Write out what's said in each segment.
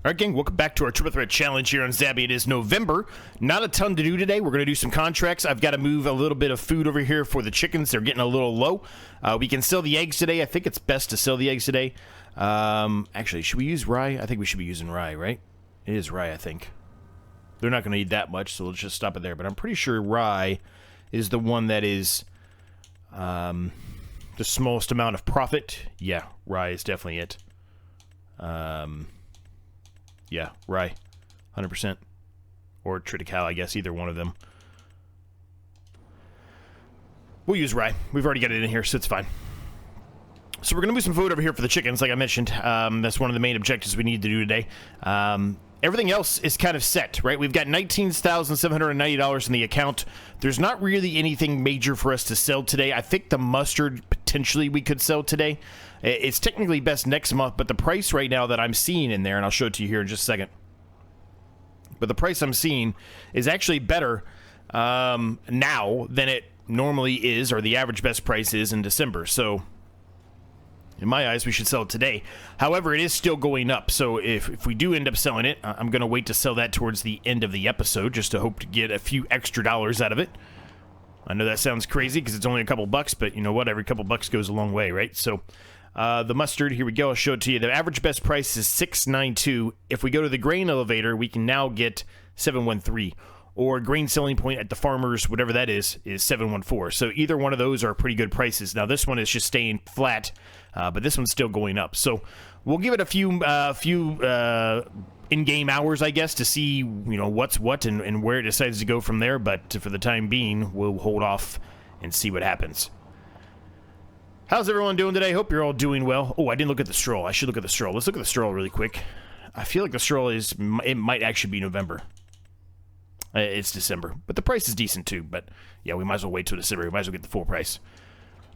Alright gang, welcome back to our Triple Threat Challenge here on Zabby. It is November. Not a ton to do today. We're going to do some contracts. I've got to move a little bit of food over here for the chickens. They're getting a little low. We can sell the eggs today. I think it's best to sell the eggs today. Actually, should we use rye? I think we should be using rye, right? It is rye, I think. They're not going to eat that much, so let's just stop it there. But I'm pretty sure rye is the one that is the smallest amount of profit. Yeah, rye is definitely it. Yeah, rye, 100%. Or triticale, I guess, either one of them. We'll use rye. We've already got it in here, so it's fine. So we're going to move some food over here for the chickens, like I mentioned. That's one of the main objectives we need to do today. Everything else is kind of set, right? We've got $19,790 in the account. There's not really anything major for us to sell today. I think the mustard, potentially, we could sell today. It's technically best next month, but the price right now that I'm seeing in there, and I'll show it to you here in just a second, but the price I'm seeing is actually better now than it normally is, or the average best price is in December. So in my eyes, we should sell it today. However, it is still going up, so if we do end up selling it, I'm going to wait to sell that towards the end of the episode, just to hope to get a few extra dollars out of it. I know that sounds crazy, because it's only a couple bucks, but you know what? Every couple bucks goes a long way, right? So the mustard, here we go, I'll show it to you. The average best price is $6.92. If we go to the grain elevator, we can now get $7.13. Or grain selling point at the farmers, whatever that is $7.14. So either one of those are pretty good prices. Now this one is just staying flat, but this one's still going up. So we'll give it a few in-game hours, I guess, to see what's what and where it decides to go from there. But for the time being, we'll hold off and see what happens. How's everyone doing today? Hope you're all doing well. Oh, I didn't look at the stroll. I should look at the stroll. Let's look at the stroll really quick. I feel like the stroll it might actually be November. It's December, but the price is decent too. But yeah, we might as well wait till December. We might as well get the full price.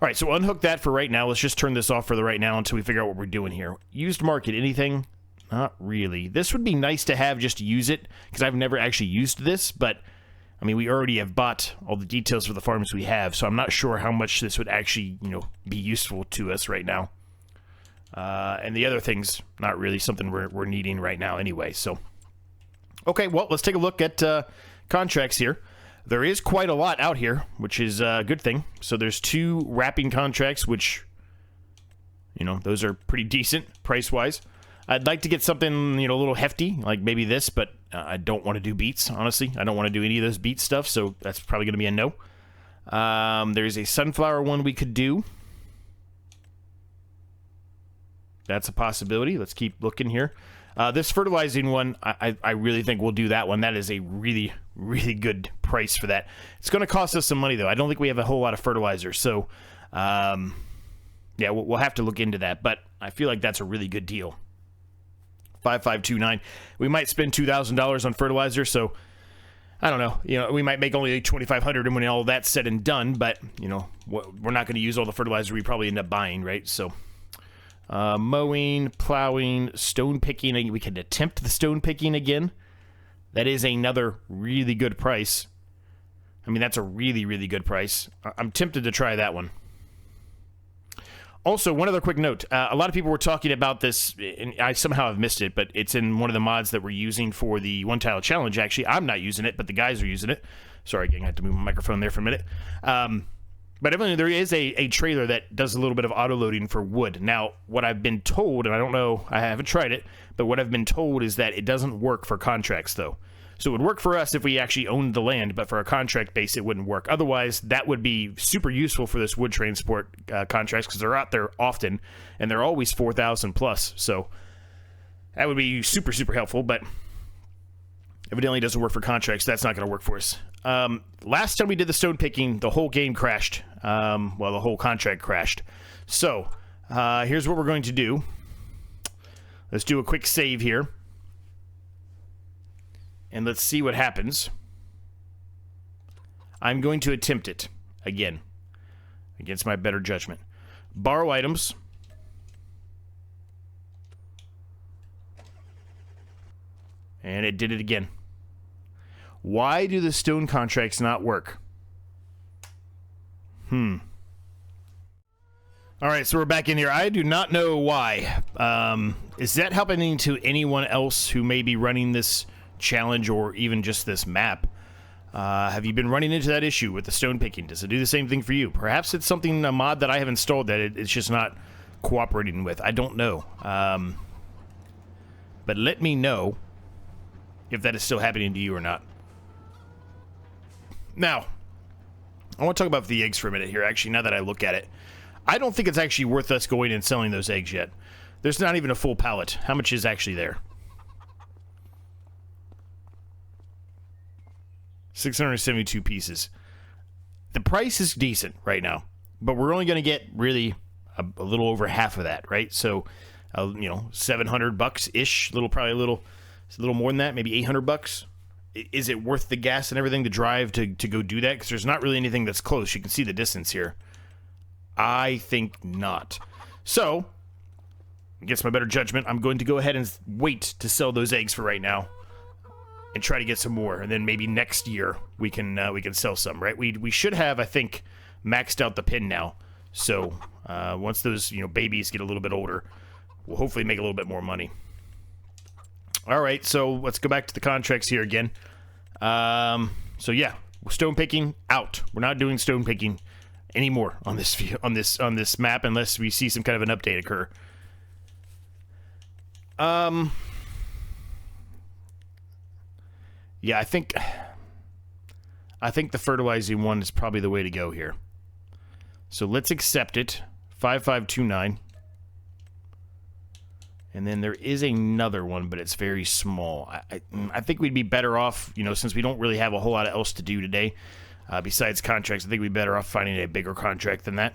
All right, so unhook that for right now. Let's just turn this off for the right now until we figure out what we're doing here. Used market, anything? Not really. This would be nice to have just to use it, because I've never actually used this, but I mean, we already have bought all the details for the farms we have, so I'm not sure how much this would actually, be useful to us right now. And the other thing's not really something we're needing right now anyway, so. Okay, well, let's take a look at contracts here. There is quite a lot out here, which is a good thing. So there's 2 wrapping contracts, which, those are pretty decent price-wise. I'd like to get something, a little hefty, like maybe this, but I don't want to do beets, honestly. I don't want to do any of those beet stuff, so that's probably going to be a no. There's a sunflower one we could do. That's a possibility. Let's keep looking here. This fertilizing one, I really think we'll do that one. That is a really, really good price for that. It's going to cost us some money, though. I don't think we have a whole lot of fertilizer, so yeah, we'll have to look into that, but I feel like that's a really good deal. 5529. We might spend $2,000 on fertilizer, so I don't know. We might make only $2,500 when all that's said and done, but we're not going to use all the fertilizer we probably end up buying, right? So mowing, plowing, stone picking. We could attempt the stone picking again. That is another really good price. I mean, that's a really, really good price. I'm tempted to try that one. Also, one other quick note. A lot of people were talking about this, and I somehow have missed it, but it's in one of the mods that we're using for the one-tile challenge. Actually, I'm not using it, but the guys are using it. Sorry, gang, I had to move my microphone there for a minute. But evidently, there is a trailer that does a little bit of auto-loading for wood. Now, what I've been told, and I don't know, I haven't tried it, but what I've been told is that it doesn't work for contracts, though. So it would work for us if we actually owned the land, but for a contract base, it wouldn't work. Otherwise, that would be super useful for this wood transport contracts, because they're out there often, and they're always 4,000 plus. So that would be super, super helpful, but evidently it doesn't work for contracts. That's not going to work for us. Last time we did the stone picking, the whole game crashed. Well, the whole contract crashed. So here's what we're going to do. Let's do a quick save here. And let's see what happens. I'm going to attempt it again, against my better judgment. Borrow items. And it did it again. Why do the stone contracts not work? All right, so we're back in here. I do not know why. Is that happening to anyone else who may be running this challenge or even just this map? Have you been running into that issue with the stone picking? Does it do the same thing for you? Perhaps it's something, a mod that I have installed that it's just not cooperating with. I don't know. But let me know if that is still happening to you or not. Now, I want to talk about the eggs for a minute here, actually, now that I look at it. I don't think it's actually worth us going and selling those eggs yet. There's not even a full pallet. How much is actually there? 672 pieces. The price is decent right now, but we're only going to get really a little over half of that, right? So, you know, $700-ish, probably a little more than that, maybe $800. Is it worth the gas and everything to drive to go do that? Because there's not really anything that's close. You can see the distance here. I think not. So, against my better judgment, I'm going to go ahead and wait to sell those eggs for right now, and try to get some more, and then maybe next year we can sell some. Right? We should have, I think, maxed out the pin now. So once those babies get a little bit older, we'll hopefully make a little bit more money. All right, so let's go back to the contracts here again. So yeah, stone picking out. We're not doing stone picking anymore on this map unless we see some kind of an update occur. Yeah, I think the fertilizing one is probably the way to go here. So let's accept it. 5529. And then there is another one, but it's very small. I think we'd be better off, since we don't really have a whole lot else to do today, besides contracts, I think we'd be better off finding a bigger contract than that.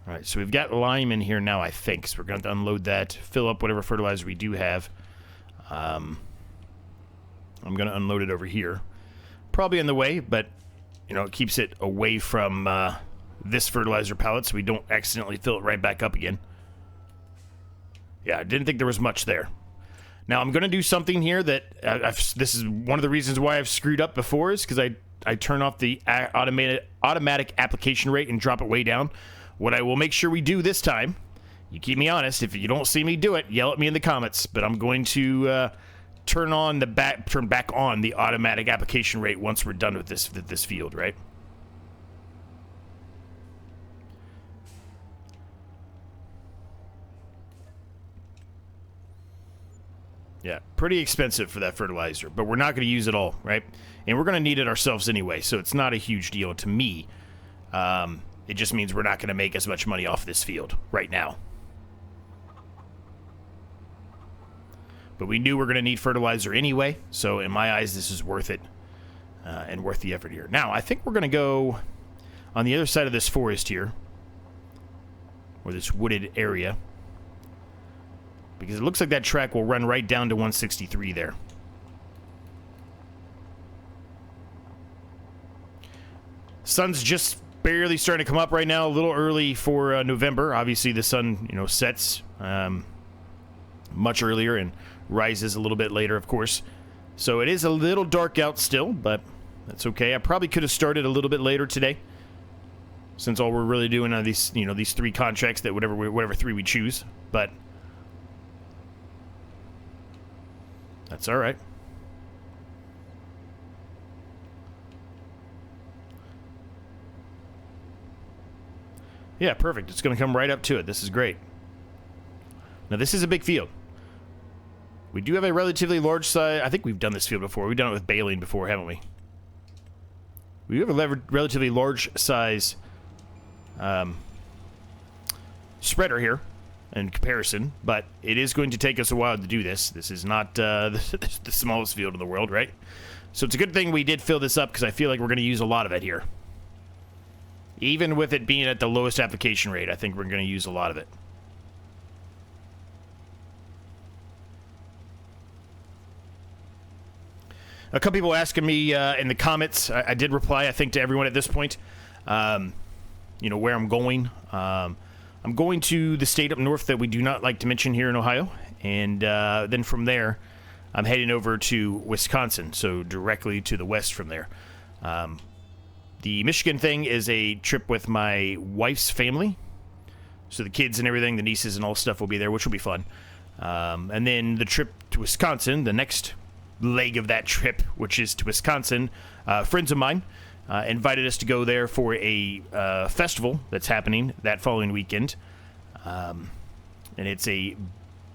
All right, so we've got lime in here now, I think. So we're going to unload that, fill up whatever fertilizer we do have. I'm going to unload it over here. Probably in the way, but, it keeps it away from this fertilizer pallet so we don't accidentally fill it right back up again. Yeah, I didn't think there was much there. Now, I'm going to do something here that, this is one of the reasons why I've screwed up before, is because I turn off the automatic application rate and drop it way down. What I will make sure we do this time, you keep me honest, if you don't see me do it, yell at me in the comments, but I'm going to turn back on the automatic application rate once we're done with this field, right? Yeah, pretty expensive for that fertilizer, but we're not going to use it all, right? And we're going to need it ourselves anyway, so it's not a huge deal to me. It just means we're not going to make as much money off this field right now. But we knew we're going to need fertilizer anyway, so in my eyes, this is worth it and worth the effort here. Now, I think we're going to go on the other side of this forest here, or this wooded area, because it looks like that track will run right down to 163 there. Sun's just barely starting to come up right now, a little early for November. Obviously, the sun, sets much earlier and rises a little bit later, of course. So it is a little dark out still, but that's okay. I probably could have started a little bit later today, since all we're really doing are these, these three contracts that whatever three we choose. But that's all right. Yeah, perfect. It's going to come right up to it. This is great. Now, this is a big field. We do have a relatively large size. I think we've done this field before. We've done it with baling before, haven't we? We have a relatively large size spreader here in comparison, but it is going to take us a while to do this. This is not the smallest field in the world, right? So it's a good thing we did fill this up, because I feel like we're going to use a lot of it here. Even with it being at the lowest application rate, I think we're going to use a lot of it. A couple people asking me in the comments. I did reply, I think, to everyone at this point. Where I'm going. I'm going to the state up north that we do not like to mention here in Ohio. And then from there, I'm heading over to Wisconsin. So directly to the west from there. The Michigan thing is a trip with my wife's family. So the kids and everything, the nieces and all stuff will be there, which will be fun. And then the trip to Wisconsin, the next leg of that trip, which is to Wisconsin, friends of mine invited us to go there for a festival that's happening that following weekend. And it's a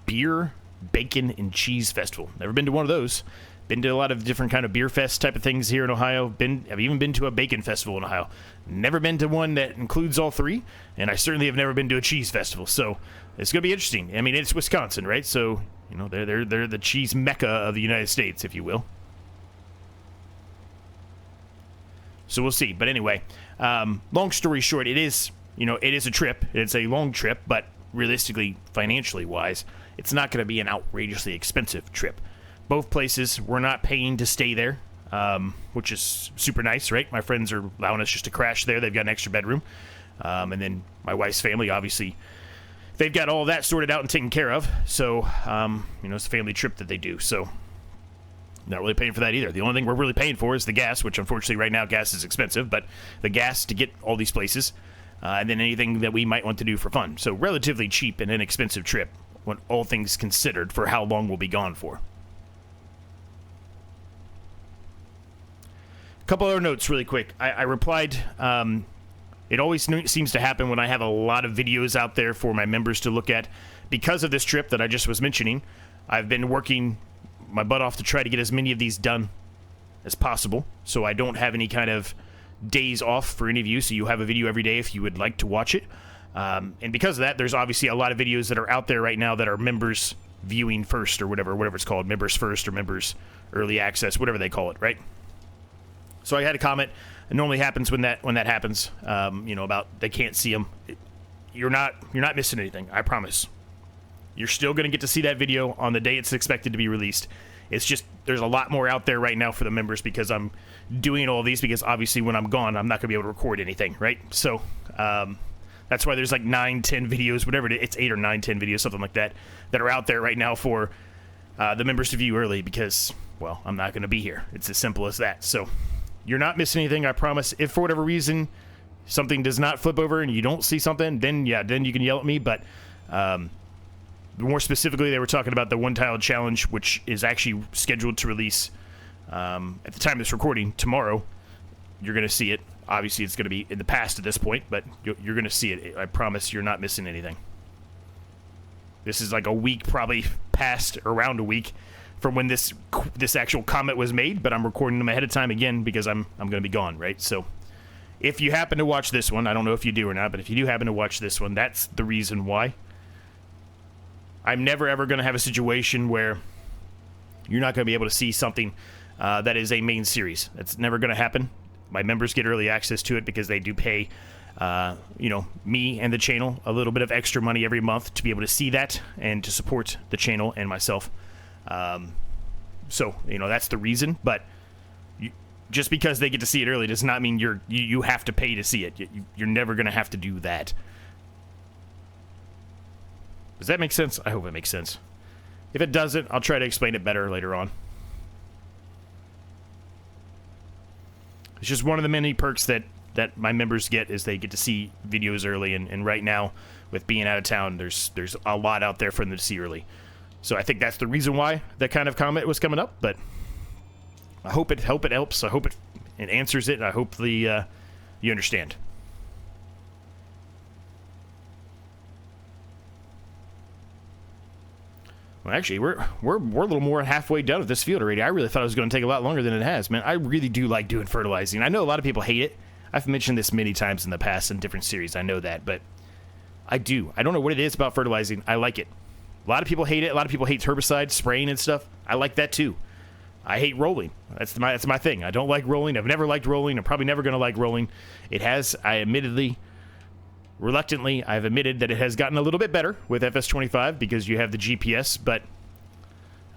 beer, bacon, and cheese festival. Never been to one of those. Been to a lot of different kind of beer fest type of things here in Ohio. I've even been to a bacon festival in Ohio. Never been to one that includes all three, and I certainly have never been to a cheese festival. So it's going to be interesting. I mean, it's Wisconsin, right? So, you know, they're the cheese mecca of the United States, if you will. So we'll see. But anyway, long story short, it is a trip. It's a long trip, but realistically, financially wise, it's not going to be an outrageously expensive trip. Both places, we're not paying to stay there, which is super nice, right? My friends are allowing us just to crash there. They've got an extra bedroom. And then my wife's family, obviously, they've got all that sorted out and taken care of. So, it's a family trip that they do. So, not really paying for that either. The only thing we're really paying for is the gas, which unfortunately right now gas is expensive. But the gas to get all these places, and then anything that we might want to do for fun. So, relatively cheap and inexpensive trip, when all things considered, for how long we'll be gone for. Couple other notes really quick. I replied, it always seems to happen when I have a lot of videos out there for my members to look at. Because of this trip that I just was mentioning, I've been working my butt off to try to get as many of these done as possible, so I don't have any kind of days off for any of you, so you have a video every day if you would like to watch it. And because of that, there's obviously a lot of videos that are out there right now that are members viewing first, or whatever it's called, members first, or members early access, whatever they call it, right? So I had a comment. It normally happens when that happens. About they can't see them. You're not missing anything. I promise. You're still going to get to see that video on the day it's expected to be released. It's just there's a lot more out there right now for the members because I'm doing all these. Because obviously when I'm gone, I'm not going to be able to record anything, right? So that's why there's like 9, 10 videos, whatever it is. It's 8 or 9, 10 videos, something like that are out there right now for the members to view early because, well, I'm not going to be here. It's as simple as that. So. You're not missing anything, I promise. If for whatever reason something does not flip over and you don't see something, then you can yell at me. But more specifically, they were talking about the one-tile challenge, which is actually scheduled to release at the time of this recording tomorrow. You're going to see it. Obviously, it's going to be in the past at this point, but you're going to see it. I promise you're not missing anything. This is like a week, probably past, around a week from when this actual comment was made, but I'm recording them ahead of time again because I'm going to be gone, right? So if you happen to watch this one, I don't know if you do or not, but if you do happen to watch this one, that's the reason why. I'm never ever going to have a situation where you're not going to be able to see something that is a main series. That's never going to happen. My members get early access to it because they do pay me and the channel a little bit of extra money every month to be able to see that and to support the channel and myself. So that's the reason, but just because they get to see it early does not mean you have to pay to see it. You're never going to have to do that. Does that make sense? I hope it makes sense. If it doesn't, I'll try to explain it better later on. It's just one of the many perks that my members get is they get to see videos early, and right now, with being out of town, there's a lot out there for them to see early. So I think that's the reason why that kind of comment was coming up, but I hope it helps. I hope it answers it. I hope you understand. Well, actually, we're a little more halfway done with this field already. I really thought it was going to take a lot longer than it has, man. I really do like doing fertilizing. I know a lot of people hate it. I've mentioned this many times in the past in different series. I know that, but I do. I don't know what it is about fertilizing. I like it. A lot of people hate it. A lot of people hate herbicides, spraying and stuff. I like that too. I hate rolling. That's my thing. I don't like rolling. I've never liked rolling. I'm probably never going to like rolling. Reluctantly, I've admitted that it has gotten a little bit better with FS25 because you have the GPS, but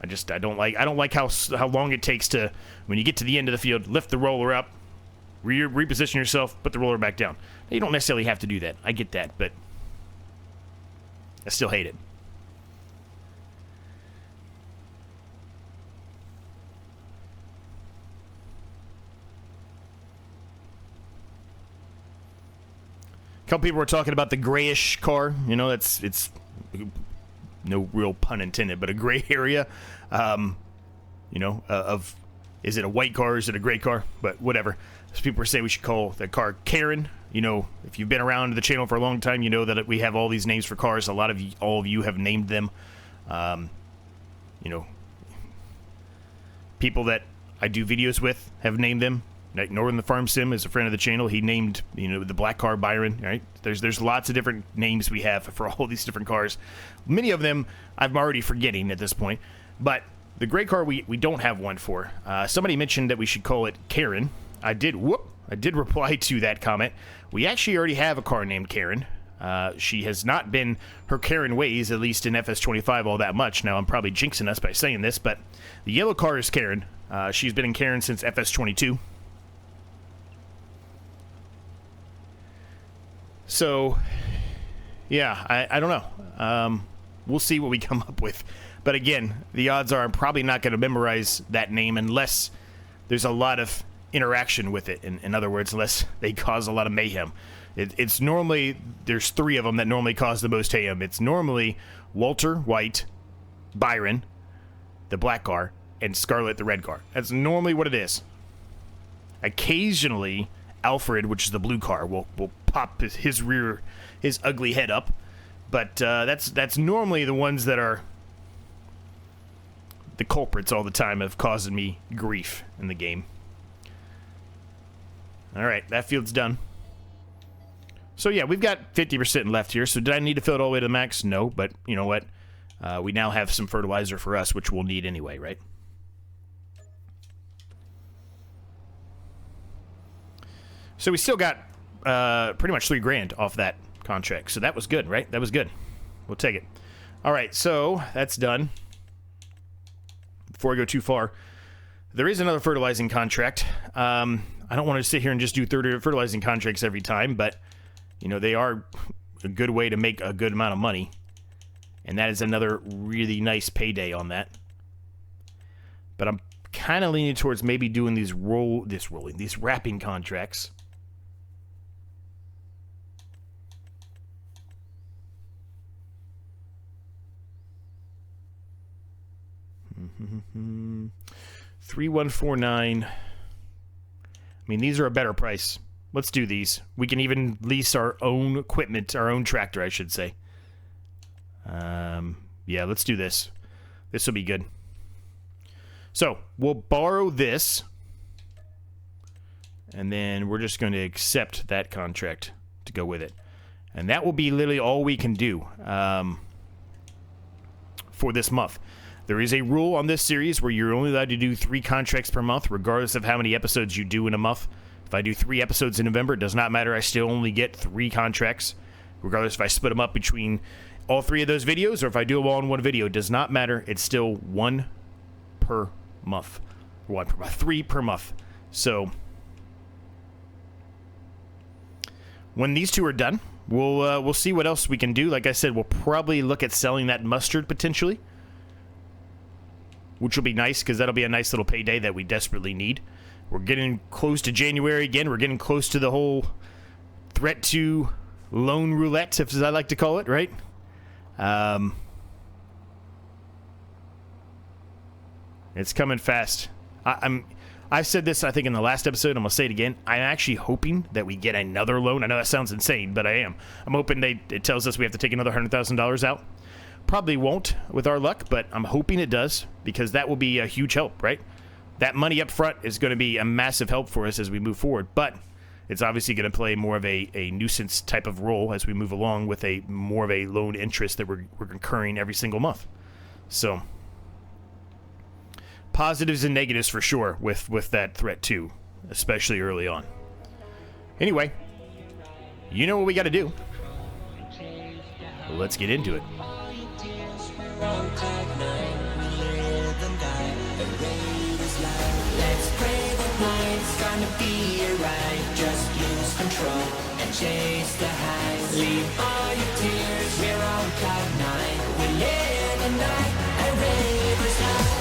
I don't like how long it takes to, when you get to the end of the field, lift the roller up, reposition yourself, put the roller back down. You don't necessarily have to do that. I get that, but I still hate it. couple people were talking about the grayish car. You know, it's no real pun intended, but a gray area. You know, of is it a white car? Is it a gray car? But whatever. So people were saying we should call that car Karen. You know, if you've been around the channel for a long time, you know that we have all these names for cars. A lot of all of you have named them. You know, people that I do videos with have named them. Like Northern the Farm Sim is a friend of the channel. He named, you know, the black car Byron, right? There's lots of different names we have for all these different cars. Many of them I'm already forgetting at this point. But the gray car we don't have one for. Somebody mentioned that we should call it Karen. I did reply to that comment. We actually already have a car named Karen. She has not been her Karen ways, at least in FS25, all that much. Now, I'm probably jinxing us by saying this, but the yellow car is Karen. She's been in Karen since FS22. So, yeah, I don't know. We'll see what we come up with. But again, the odds are I'm probably not going to memorize that name unless there's a lot of interaction with it. In other words, unless they cause a lot of mayhem. It's normally, there's three of them that normally cause the most mayhem. It's normally Walter, white, Byron, the black car, and Scarlet, the red car. That's normally what it is. Occasionally, Alfred, which is the blue car, will pop his ugly head up. But that's normally the ones that are the culprits all the time of causing me grief in the game. Alright, that field's done. So yeah, we've got 50% left here. So did I need to fill it all the way to the max? No, but you know what? We now have some fertilizer for us, which we'll need anyway, right? So we still got pretty much $3 grand off that contract. So that was good, right? That was good. We'll take it. Alright, so that's done. Before I go too far, there is another fertilizing contract. I don't want to sit here and just do 30 fertilizing contracts every time, but you know, they are a good way to make a good amount of money. And that is another really nice payday on that. But I'm kind of leaning towards maybe doing these wrapping contracts. Mm-hmm. 3149. I mean, these are a better price. Let's do these. We can even lease our own equipment, our own tractor, I should say. Yeah, let's do this. This will be good. So, we'll borrow this. And then we're just going to accept that contract to go with it. And that will be literally all we can do for this month. There is a rule on this series where you're only allowed to do 3 contracts per month, regardless of how many episodes you do in a month. If I do 3 episodes in November, it does not matter. I still only get 3 contracts, regardless if I split them up between all 3 of those videos or if I do them all in one video. It does not matter. It's still 1 per month. 1 per month. 3 per month. So, when these 2 are done, we'll see what else we can do. Like I said, we'll probably look at selling that mustard potentially, which will be nice because that'll be a nice little payday that we desperately need. We're getting close to January again. We're getting close to the whole threat to loan roulette, as I like to call it, right? It's coming fast. I've said this, I think, in the last episode. I'm going to say it again. I'm actually hoping that we get another loan. I know that sounds insane, but I am. I'm hoping it tells us we have to take another $100,000 out. Probably won't with our luck, but I'm hoping it does because that will be a huge help, right? That money up front is going to be a massive help for us as we move forward, but it's obviously going to play more of a nuisance type of role as we move along with more of a loan interest that we're incurring every single month. So, positives and negatives for sure with that threat too, especially early on. Anyway, you know what we got to do. Let's get into it. Let's pray the night's gonna be alright. Just lose control and chase the highs. Leave all your tears, we're on cloud 9. We live the night and raver's high.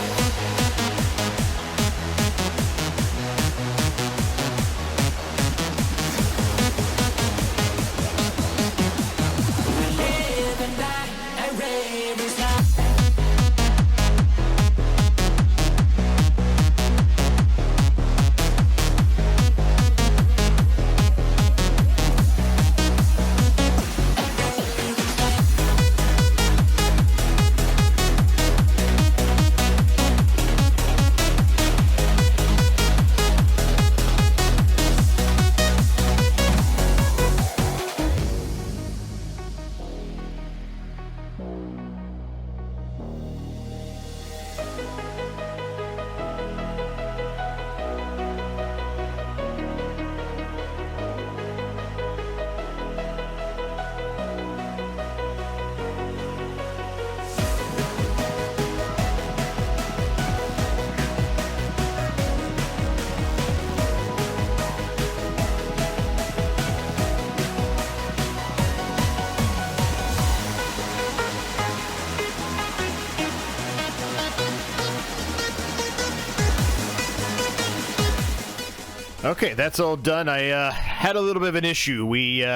Okay, that's all done. I had a little bit of an issue. We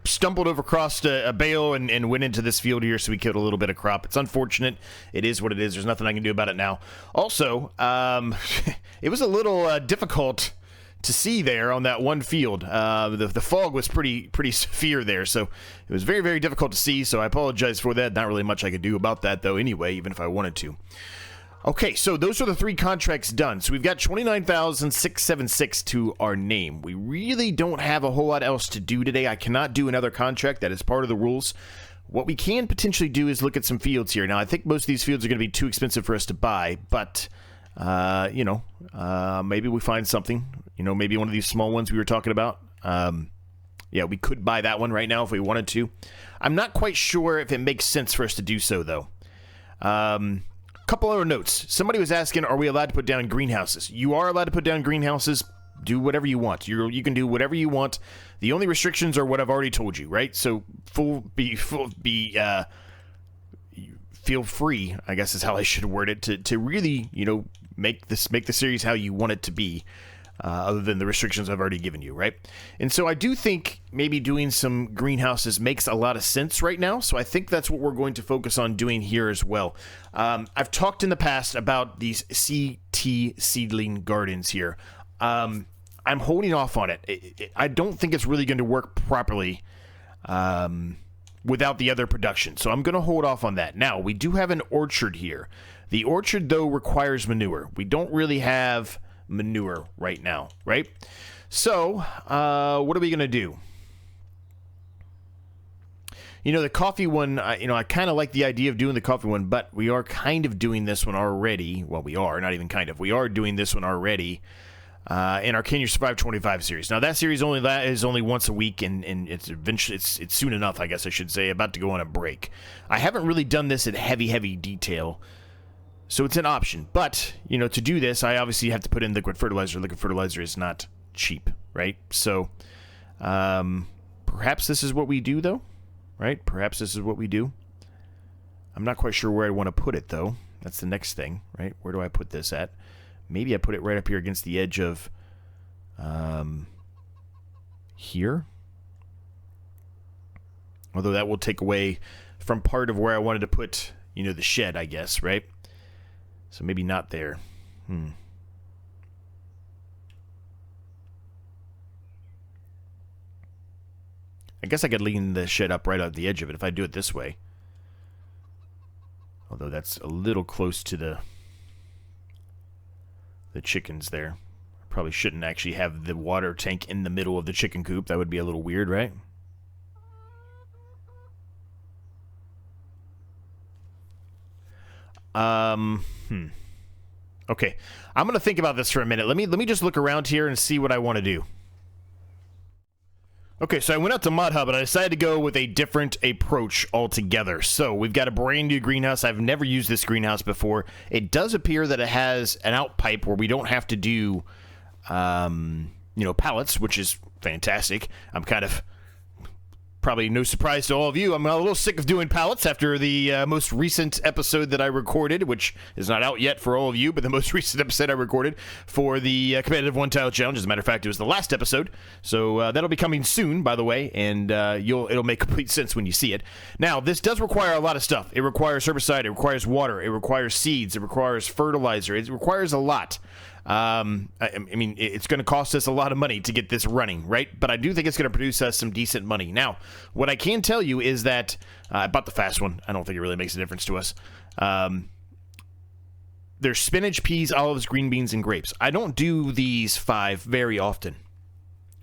stumbled across a bale and went into this field here, so we killed a little bit of crop. It's unfortunate. It is what it is. There's nothing I can do about it now. Also, it was a little difficult to see there on that one field. The fog was pretty severe there, so it was very, very difficult to see, so I apologize for that. Not really much I could do about that, though, anyway, even if I wanted to. Okay, so those are the 3 contracts done. So we've got 29,676 to our name. We really don't have a whole lot else to do today. I cannot do another contract. That is part of the rules. What we can potentially do is look at some fields here. Now, I think most of these fields are going to be too expensive for us to buy, but, you know, maybe we find something. You know, maybe one of these small ones we were talking about. Yeah, we could buy that one right now if we wanted to. I'm not quite sure if it makes sense for us to do so, though. Couple other notes. Somebody was asking, are we allowed to put down greenhouses? You are allowed to put down greenhouses. Do whatever you want. You can do whatever you want. The only restrictions are what I've already told you, right? So feel free, I guess is how I should word it, to really, you know, make the series how you want it to be. Other than the restrictions I've already given you, right? And so I do think maybe doing some greenhouses makes a lot of sense right now, so I think that's what we're going to focus on doing here as well. I've talked in the past about these CT seedling gardens here. I'm holding off on it. I don't think it's really going to work properly without the other production, so I'm going to hold off on that. Now, we do have an orchard here. The orchard, though, requires manure. We don't really have manure right now, right? So, what are we going to do? You know, the coffee one, I kind of like the idea of doing the coffee one, but we are kind of doing this one already. Well, we are, not even kind of. We are doing this one already in our Can You Survive 25 series. Now, that series is only once a week, and it's eventually, it's soon enough, I guess I should say, about to go on a break. I haven't really done this in heavy detail, so it's an option. But, you know, to do this, I obviously have to put in liquid fertilizer. Liquid fertilizer is not cheap, right? So, perhaps this is what we do, though, right? Perhaps this is what we do. I'm not quite sure where I want to put it, though. That's the next thing, right? Where do I put this at? Maybe I put it right up here against the edge of, here. Although that will take away from part of where I wanted to put, you know, the shed, I guess, right? So maybe not there. I guess I could lean the shed up right at the edge of it if I do it this way. Although that's a little close to the chickens there. I probably shouldn't actually have the water tank in the middle of the chicken coop. That would be a little weird, right? Okay, I'm gonna think about this for a minute. Let me just look around here and see what I want to do. Okay, so I went out to Mod Hub and I decided to go with a different approach altogether. So we've got a brand new greenhouse. I've never used this greenhouse before. It does appear that it has an out pipe where we don't have to do, you know, pallets, which is fantastic. I'm kind of, probably no surprise to all of you, I'm a little sick of doing pallets after the most recent episode that I recorded, which is not out yet for all of you, but the most recent episode I recorded for the competitive one-tile challenge. As a matter of fact, it was the last episode, so that'll be coming soon, by the way, and it'll make complete sense when you see it. Now, this does require a lot of stuff. It requires herbicide, it requires water, it requires seeds, it requires fertilizer, it requires a lot. I mean, it's going to cost us a lot of money to get this running, right? But I do think it's going to produce us some decent money. Now, what I can tell you is that I bought the fast one. I don't think it really makes a difference to us. There's spinach, peas, olives, green beans, and grapes. I don't do these 5 very often.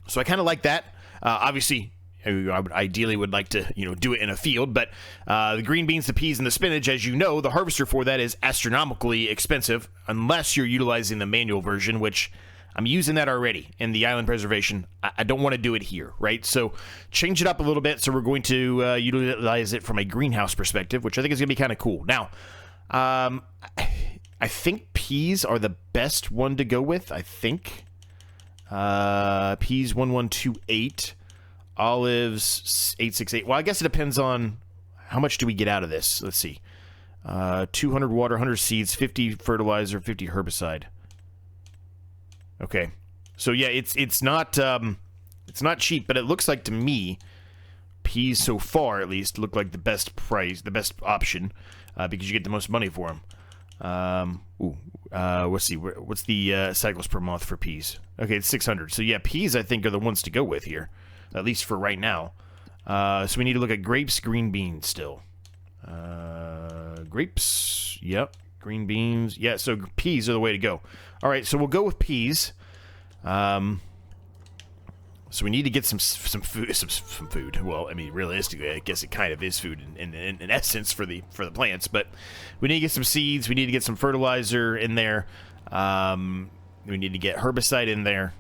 So I kind of like that. Obviously, I ideally would like to, you know, do it in a field, but the green beans, the peas, and the spinach, as you know, the harvester for that is astronomically expensive unless you're utilizing the manual version, which I'm using that already in the island preservation. I don't want to do it here, right? So change it up a little bit. So we're going to utilize it from a greenhouse perspective, which I think is going to be kind of cool. Now, I think peas are the best one to go with. I think peas 1128. Olives 868. Well, I guess it depends on how much do we get out of this. Let's see. 200 water, 100 seeds, 50 fertilizer, 50 herbicide. Okay. So yeah, it's not cheap, but it looks like to me, peas so far at least look like the best price, the best option, because you get the most money for them. Let's see, what's the cycles per month for peas? Okay, it's 600. So yeah, peas I think are the ones to go with here, at least for right now. So we need to look at grapes, green beans still. Grapes, yep, green beans, yeah. So peas are the way to go. All right, so we'll go with peas. So we need to get some food, some food. Well, I mean, realistically, I guess it kind of is food in essence for the plants. But we need to get some seeds. We need to get some fertilizer in there. We need to get herbicide in there.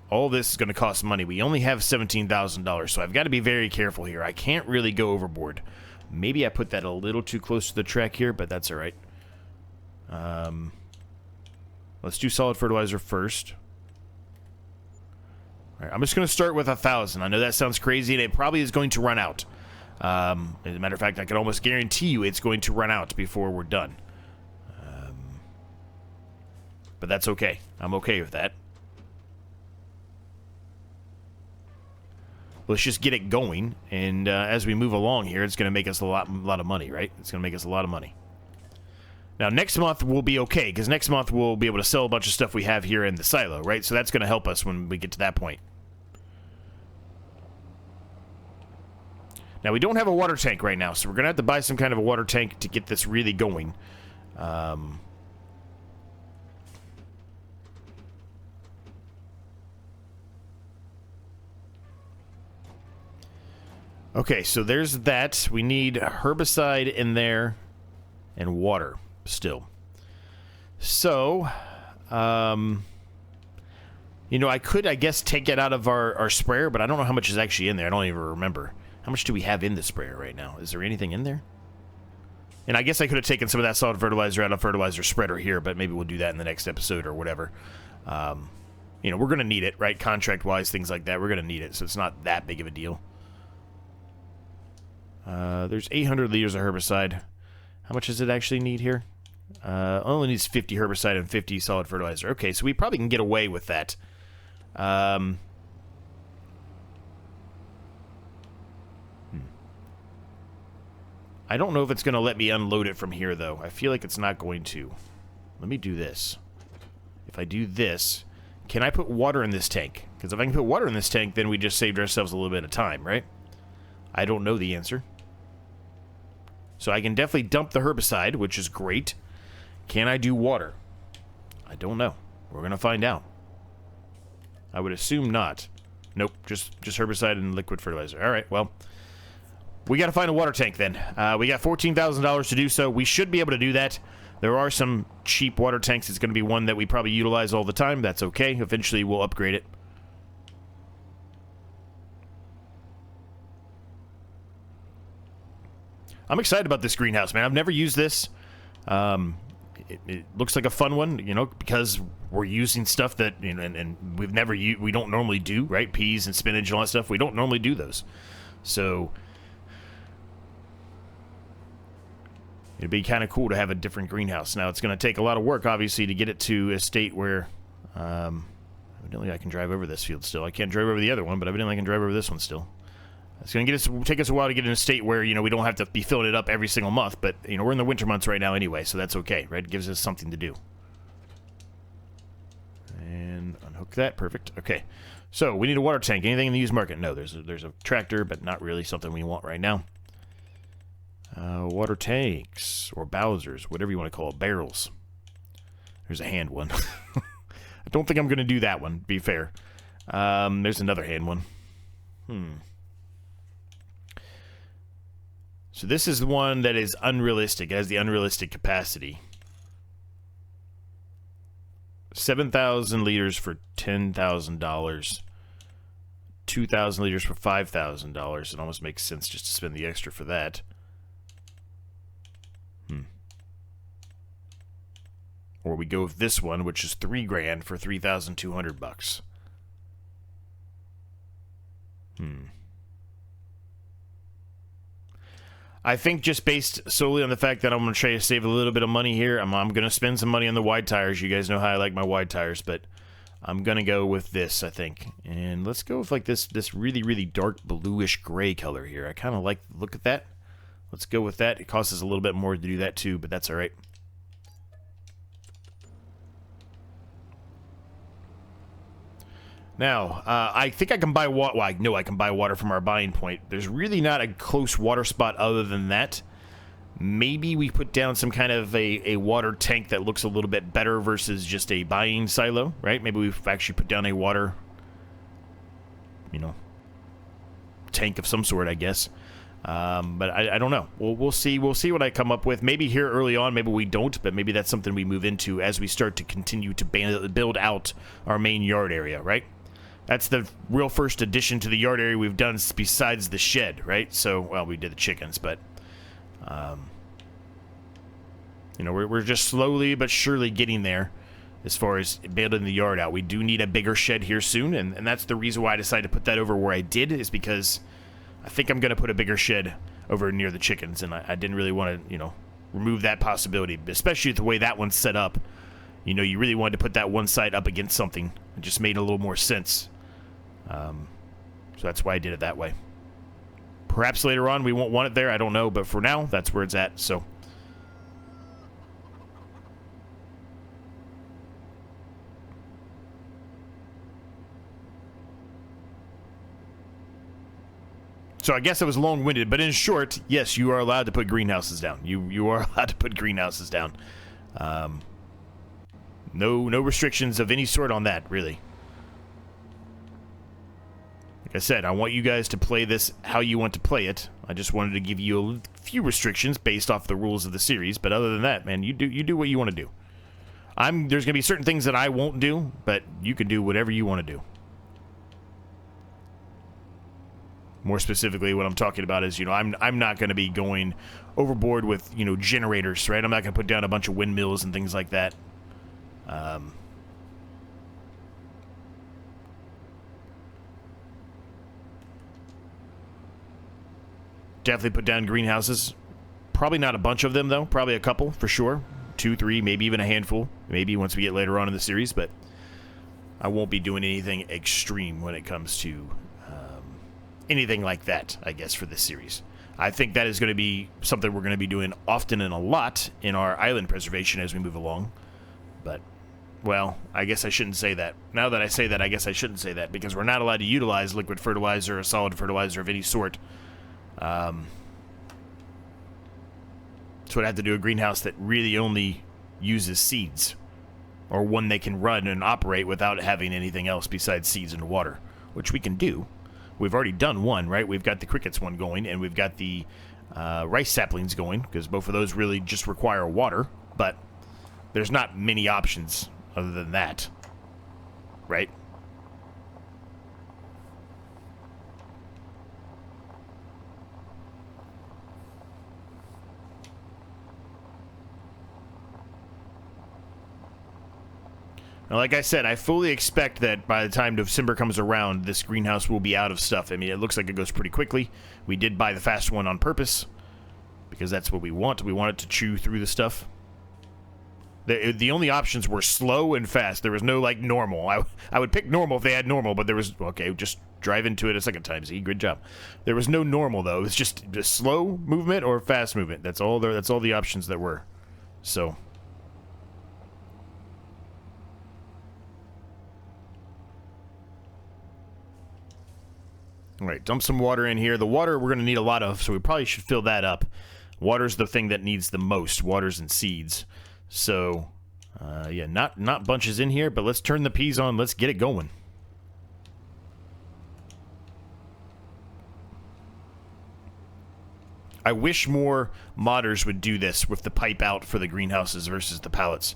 All this is going to cost money. We only have $17,000, so I've got to be very careful here. I can't really go overboard. Maybe I put that a little too close to the track here, but that's all right. Let's do solid fertilizer first. All right, I'm just going to start with 1,000. I know that sounds crazy, and it probably is going to run out. As a matter of fact, I can almost guarantee you it's going to run out before we're done. But that's okay. I'm okay with that. Let's just get it going, and as we move along here, it's going to make us a lot of money, right? It's going to make us a lot of money. Now, next month we'll be okay, because next month we'll be able to sell a bunch of stuff we have here in the silo, right? So that's going to help us when we get to that point. Now, we don't have a water tank right now, so we're going to have to buy some kind of a water tank to get this really going. Okay, so there's that. We need herbicide in there and water still. So, you know, I could, I guess, take it out of our sprayer, but I don't know how much is actually in there. I don't even remember. How much do we have in the sprayer right now? Is there anything in there? And I guess I could have taken some of that solid fertilizer out of fertilizer spreader here, but maybe we'll do that in the next episode or whatever. You know, we're going to need it, right? Contract-wise, things like that. We're going to need it, so it's not that big of a deal. There's 800 liters of herbicide. How much does it actually need here? Only needs 50 herbicide and 50 solid fertilizer. Okay, so we probably can get away with that. I don't know if it's going to let me unload it from here, though. I feel like it's not going to. Let me do this. If I do this, can I put water in this tank? Because if I can put water in this tank, then we just saved ourselves a little bit of time, right? I don't know the answer. So I can definitely dump the herbicide, which is great. Can I do water? I don't know. We're going to find out. I would assume not. Nope, just herbicide and liquid fertilizer. All right, well, we got to find a water tank then. We got $14,000 to do so. We should be able to do that. There are some cheap water tanks. It's going to be one that we probably utilize all the time. That's okay. Eventually, we'll upgrade it. I'm excited about this greenhouse, man. I've never used this. It looks like a fun one, you know, because we're using stuff that, you know, and we don't normally do, right? Peas and spinach and all that stuff. We don't normally do those. So it'd be kind of cool to have a different greenhouse. Now, it's going to take a lot of work, obviously, to get it to a state where evidently I can drive over this field still. I can't drive over the other one, but evidently I can drive over this one still. It's going to take us a while to get in a state where, you know, we don't have to be filling it up every single month, but, you know, we're in the winter months right now anyway, so that's okay, right? It gives us something to do. And unhook that. Perfect. Okay. So, we need a water tank. Anything in the used market? No, there's a tractor, but not really something we want right now. Water tanks, or Bowsers, whatever you want to call it. Barrels. There's a hand one. I don't think I'm going to do that one, be fair. There's another hand one. So this is the one that is unrealistic. It has the unrealistic capacity. 7,000 liters for $10,000. 2,000 liters for $5,000. It almost makes sense just to spend the extra for that. Or we go with this one, which is $3,000 for $3,200. I think just based solely on the fact that I'm going to try to save a little bit of money here, I'm going to spend some money on the wide tires. You guys know how I like my wide tires, but I'm gonna go with this, I think. And let's go with like this really, really dark bluish gray color here. I kind of like the look at that. Let's go with that. It costs us a little bit more to do that too, but that's all right. Now, I think I can buy water. Well, I know I can buy water from our buying point. There's really not a close water spot other than that. Maybe we put down some kind of a water tank that looks a little bit better versus just a buying silo, right? Maybe we've actually put down a water, you know, tank of some sort, I guess. But I don't know. We'll see. We'll see what I come up with. Maybe here early on, maybe we don't, but maybe that's something we move into as we start to continue to build out our main yard area, right? That's the real first addition to the yard area we've done besides the shed, right? So, well, we did the chickens, but, you know, we're just slowly but surely getting there as far as building the yard out. We do need a bigger shed here soon, and that's the reason why I decided to put that over where I did, is because I think I'm going to put a bigger shed over near the chickens, and I didn't really want to, you know, remove that possibility, especially the way that one's set up. You know, you really wanted to put that one side up against something. It just made a little more sense. So that's why I did it that way. Perhaps later on we won't want it there, I don't know, but for now, that's where it's at, so. So I guess it was long-winded, but in short, yes, you are allowed to put greenhouses down. You are allowed to put greenhouses down. No restrictions of any sort on that, really. Like I said, I want you guys to play this how you want to play it. I just wanted to give you a few restrictions based off the rules of the series, but other than that, man, you do what you want to do. There's going to be certain things that I won't do, but you can do whatever you want to do. More specifically, what I'm talking about is, you know, I'm not going to be going overboard with, you know, generators, right? I'm not going to put down a bunch of windmills and things like that. Definitely put down greenhouses. Probably not a bunch of them, though. Probably a couple, for sure. 2, 3, maybe even a handful. Maybe once we get later on in the series, but I won't be doing anything extreme when it comes to anything like that, I guess, for this series. I think that is going to be something we're going to be doing often and a lot in our island preservation as we move along. But, well, I guess I shouldn't say that. Now that I say that, I guess I shouldn't say that, because we're not allowed to utilize liquid fertilizer or solid fertilizer of any sort. So I'd have to do a greenhouse that really only uses seeds, or one they can run and operate without having anything else besides seeds and water, which we can do. We've already done one, right? We've got the crickets one going, and we've got the rice saplings going, because both of those really just require water, but there's not many options other than that, right? Now, like I said, I fully expect that by the time December comes around, this greenhouse will be out of stuff. I mean, it looks like it goes pretty quickly. We did buy the fast one on purpose, because that's what we want. We want it to chew through the stuff. The only options were slow and fast. There was no, like, normal. I would pick normal if they had normal, but there was, okay, just drive into it a second time. See, good job. There was no normal, though. It was just slow movement or fast movement. That's all the options that were. So... all right, dump some water in here. The water we're going to need a lot of, so we probably should fill that up. Water's the thing that needs the most, waters and seeds. So, yeah, not bunches in here, but let's turn the peas on. Let's get it going. I wish more modders would do this with the pipe out for the greenhouses versus the pallets.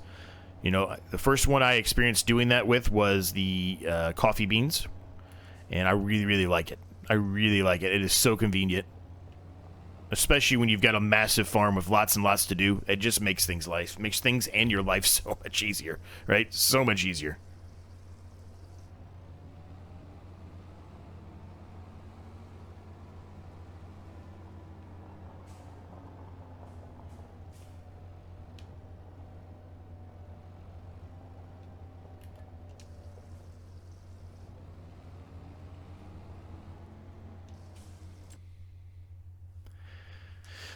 You know, the first one I experienced doing that with was the coffee beans, and I really, really like it. I really like it. It is so convenient. Especially when you've got a massive farm with lots and lots to do. It just makes things and your life so much easier, right? So much easier.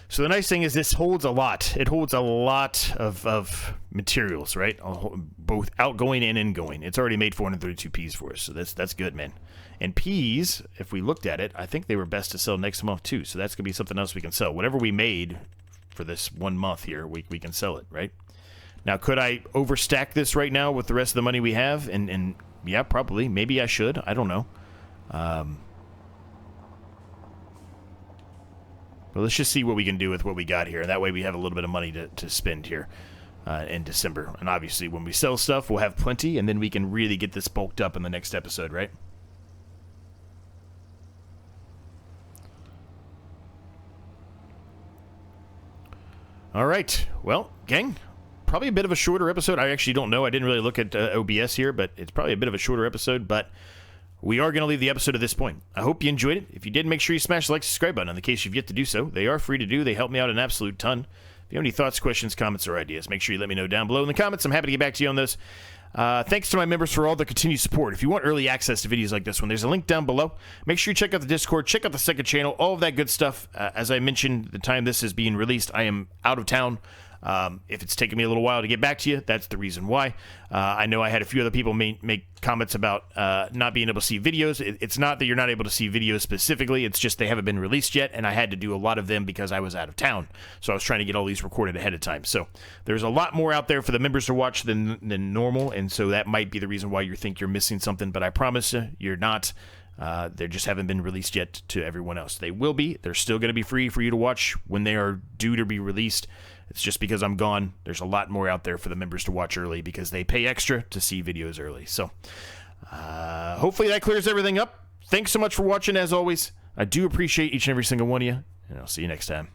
So the nice thing is this holds a lot. It holds a lot of materials, right? Both outgoing and ingoing. It's already made 432 peas for us, so that's good, man. And peas, if we looked at it, I think they were best to sell next month too. So that's gonna be something else we can sell. Whatever we made for this 1 month here, we can sell it, right? Now, could I overstack this right now with the rest of the money we have? And yeah, probably. Maybe I should. I don't know. But let's just see what we can do with what we got here. That way we have a little bit of money to spend here in December. And obviously when we sell stuff, we'll have plenty, and then we can really get this bulked up in the next episode, right? All right. Well, gang, probably a bit of a shorter episode. I actually don't know. I didn't really look at OBS here, but it's probably a bit of a shorter episode, but we are going to leave the episode at this point. I hope you enjoyed it. If you did, make sure you smash the like, subscribe button in the case you've yet to do so. They are free to do. They help me out an absolute ton. If you have any thoughts, questions, comments, or ideas, make sure you let me know down below in the comments. I'm happy to get back to you on those. Thanks to my members for all the continued support. If you want early access to videos like this one, there's a link down below. Make sure you check out the Discord, check out the second channel, all of that good stuff. As I mentioned, the time this is being released, I am out of town. If it's taken me a little while to get back to you, that's the reason why. I know I had a few other people make comments about not being able to see videos. It's not that you're not able to see videos specifically. It's just they haven't been released yet, and I had to do a lot of them because I was out of town. So I was trying to get all these recorded ahead of time. So there's a lot more out there for the members to watch than normal, and so that might be the reason why you think you're missing something. But I promise you, you're not. They just haven't been released yet to everyone else. They will be. They're still going to be free for you to watch when they are due to be released. It's just because I'm gone. There's a lot more out there for the members to watch early because they pay extra to see videos early. So hopefully that clears everything up. Thanks so much for watching, as always. I do appreciate each and every single one of you, and I'll see you next time.